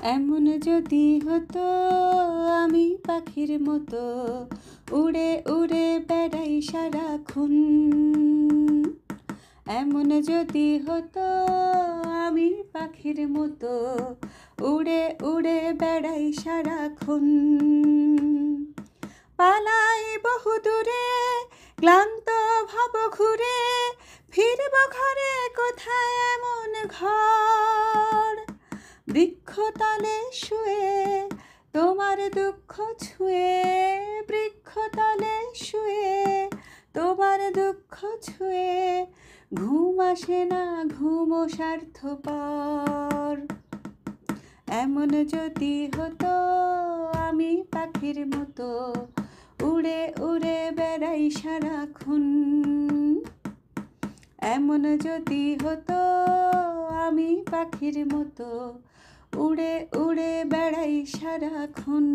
এমন যদি হতো আমি পাখির মতো উড়ে উড়ে বেড়াই সারাক্ষণ। এমন যদি হতো আমি পাখির মতো উড়ে উড়ে বেড়াই সারাক্ষণ। পালাই বহুদূরে ক্লান্ত ভব ঘুরে, ফিরব ঘরে কোথায় এমন ঘর। বৃক্ষতলে শুয়ে তোমার দুঃখ ছুঁয়ে, বৃক্ষতলে শুয়ে তোমার দুঃখ ছুঁয়ে, ঘুম আসে না ঘুমও স্বার্থপর। এমন যদি হতো আমি পাখির মতো উড়ে উড়ে বেড়াই সারাক্ষণ। এমন যদি হতো আমি পাখির মতো উড়ে উড়ে বেড়াই সারাক্ষণ।